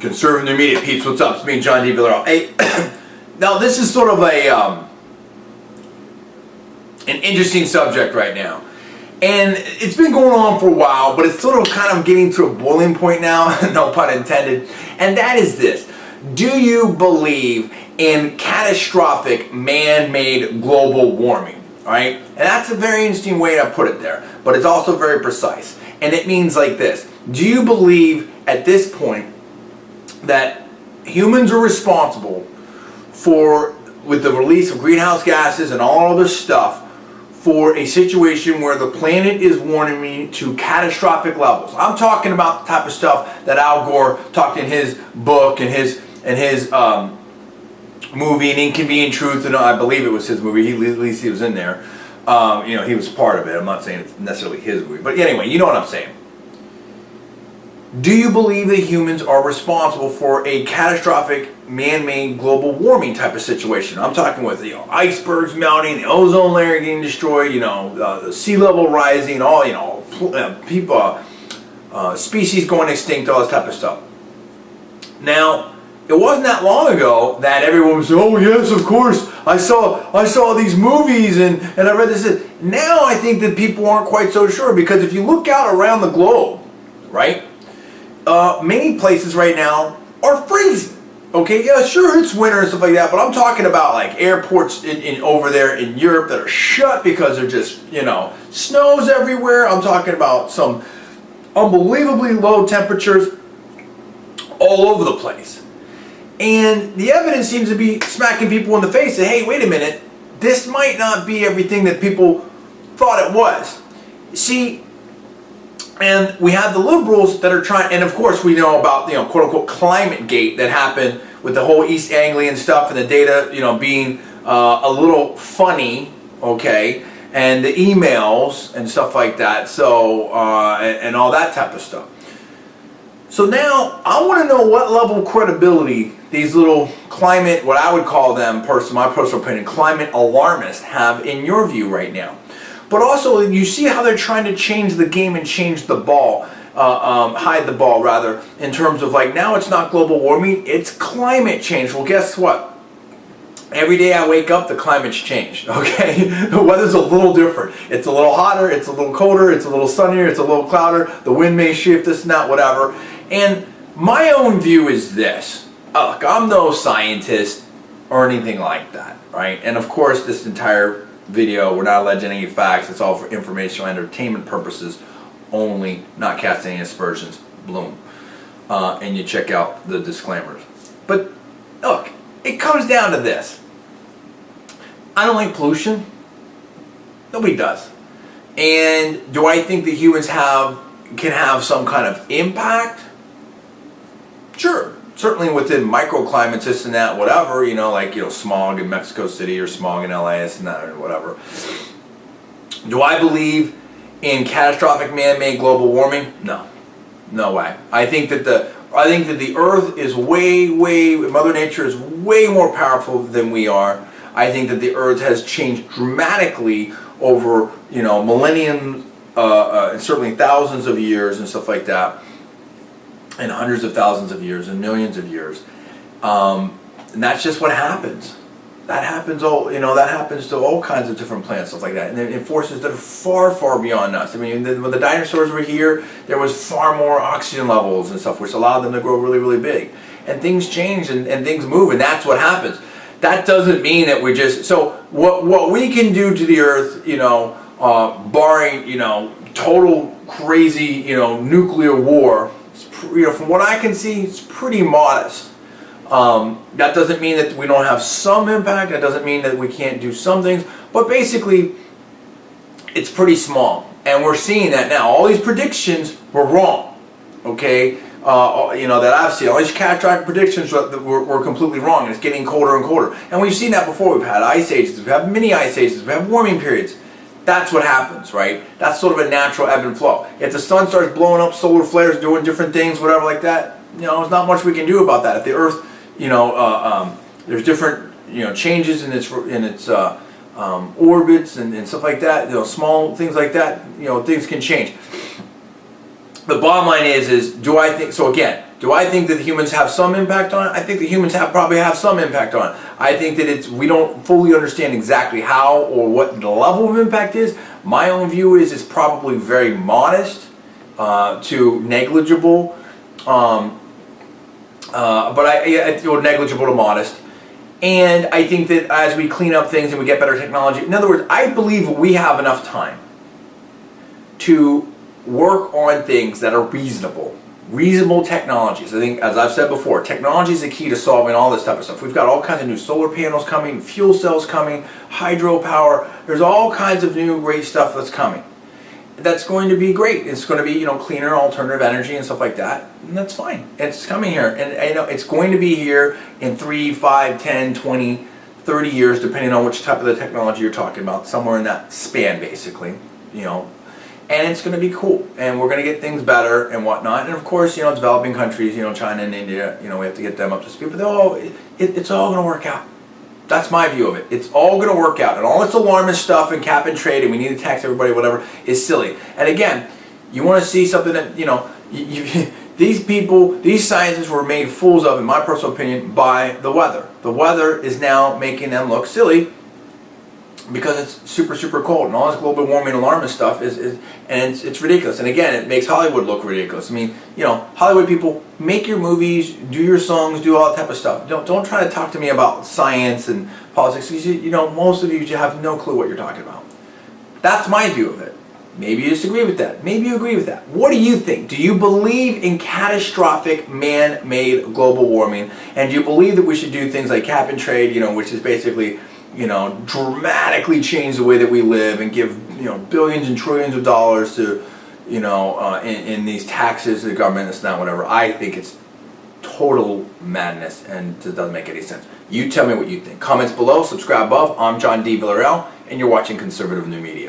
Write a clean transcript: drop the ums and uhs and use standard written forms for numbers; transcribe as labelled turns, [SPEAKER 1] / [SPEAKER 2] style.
[SPEAKER 1] Conserving the immediate peeps, what's up? It's me, John D. Villarreal. Hey, now this is sort of an interesting subject right now. And it's been going on for a while, but it's sort of kind of getting to a boiling point now, no pun intended. And that is this. Do you believe in catastrophic man-made global warming? All right? And that's a very interesting way to put it there, but it's also very precise. And it means like this. Do you believe at this point that humans are responsible for, with the release of greenhouse gases and all of this stuff, for a situation where the planet is warming to catastrophic levels? I'm talking about the type of stuff that Al Gore talked in his book and his movie, An Inconvenient Truth, and I believe it was his movie. At least he was in there. He was part of it. I'm not saying it's necessarily his movie, but anyway, you know what I'm saying. Do you believe that humans are responsible for a catastrophic man-made global warming type of situation? I'm talking with icebergs melting, the ozone layer getting destroyed, the sea level rising, all people, species going extinct, all this type of stuff. Now, it wasn't that long ago that everyone was saying, "Oh yes, of course, I saw these movies and I read this." Now I think that people aren't quite so sure, because if you look out around the globe, right? Many places right now are freezing. Okay, yeah, sure, it's winter and stuff like that, but I'm talking about like airports over there in Europe that are shut because they're just, snows everywhere. I'm talking about some unbelievably low temperatures all over the place. And the evidence seems to be smacking people in the face that, hey, wait a minute, this might not be everything that people thought it was. See, and we have the liberals that are trying, and of course we know about, quote unquote, climate gate that happened with the whole East Anglian stuff and the data, being a little funny, okay, and the emails and stuff like that, so, and all that type of stuff. So now I want to know what level of credibility these little climate, what I would call them, my personal opinion, climate alarmists have in your view right now. But also, you see how they're trying to change the game and change the ball, hide the ball rather, in terms of like, now it's not global warming, it's climate change. Well, guess what? Every day I wake up, the climate's changed, okay? The weather's a little different. It's a little hotter, it's a little colder, it's a little sunnier, it's a little cloudier, the wind may shift, this and that, whatever. And my own view is this. Look, I'm no scientist or anything like that, right? And of course, this entire video, we're not alleging any facts. It's all for informational entertainment purposes only, not casting any aspersions. Bloom. And you check out the disclaimers. But look, it comes down to this. I don't like pollution. Nobody does. And do I think that humans can have some kind of impact? Sure. Certainly within microclimates, this and that, whatever, smog in Mexico City or smog in LA, this and that, or whatever. Do I believe in catastrophic man-made global warming? No. No way. I think that the Earth is Mother Nature is way more powerful than we are. I think that the Earth has changed dramatically over, millenniums, and certainly thousands of years and stuff like that. And hundreds of thousands of years and millions of years, and that's just what happens. That happens that happens to all kinds of different plants, stuff like that, and in forces that are far, far beyond us. I mean, when the dinosaurs were here, there was far more oxygen levels and stuff, which allowed them to grow really, really big. And things change and things move, and that's what happens. That doesn't mean that we're just so what we can do to the Earth, barring total crazy nuclear war. From what I can see, it's pretty modest. That doesn't mean that we don't have some impact. That doesn't mean that we can't do some things. But basically, it's pretty small. And we're seeing that now. All these predictions were wrong. Okay? That I've seen. All these catastrophic predictions were completely wrong. And it's getting colder and colder. And we've seen that before. We've had ice ages. We've had mini ice ages. We've had warming periods. That's what happens, right? That's sort of a natural ebb and flow. If the sun starts blowing up, solar flares, doing different things, whatever like that, there's not much we can do about that. If the Earth, there's different, changes in its orbits and stuff like that, small things like that, things can change. the bottom line is do I think, so again, do I think that the humans have some impact on it? I think the humans probably have some impact on it. I think that we don't fully understand exactly how or what the level of impact is. My own view is it's probably very modest to negligible, or negligible to modest. And I think that as we clean up things and we get better technology, in other words, I believe we have enough time to work on things that are reasonable technologies. I think, as I've said before, technology is the key to solving all this type of stuff. We've got all kinds of new solar panels coming, fuel cells coming, hydropower. There's all kinds of new great stuff that's coming. That's going to be great. It's going to be, cleaner alternative energy and stuff like that. And that's fine. It's coming here. And it's going to be here in 3, 5, 10, 20, 30 years, depending on which type of the technology you're talking about. Somewhere in that span, basically. And it's going to be cool, and we're going to get things better and whatnot. And of course, developing countries, China and India, we have to get them up to speed. But it's all going to work out. That's my view of it. It's all going to work out, and all this alarmist stuff and cap and trade, and we need to tax everybody, whatever, is silly. And again, you want to see something that these people, these scientists were made fools of, in my personal opinion, by the weather. The weather is now making them look silly, because it's super cold, and all this global warming alarmist stuff it's ridiculous. And again, it makes Hollywood look ridiculous. I mean, Hollywood people, make your movies, do your songs, do all that type of stuff. Don't try to talk to me about science and politics, because most of you have no clue what you're talking about. That's my view of it. Maybe you disagree with that. Maybe you agree with that. What do you think? Do you believe in catastrophic man-made global warming? And do you believe that we should do things like cap and trade, which is basically dramatically change the way that we live and give, billions and trillions of dollars to, in these taxes to the government, this, that, whatever. I think it's total madness and it doesn't make any sense. You tell me what you think. Comments below, subscribe above. I'm John D. Villarreal, and you're watching Conservative New Media.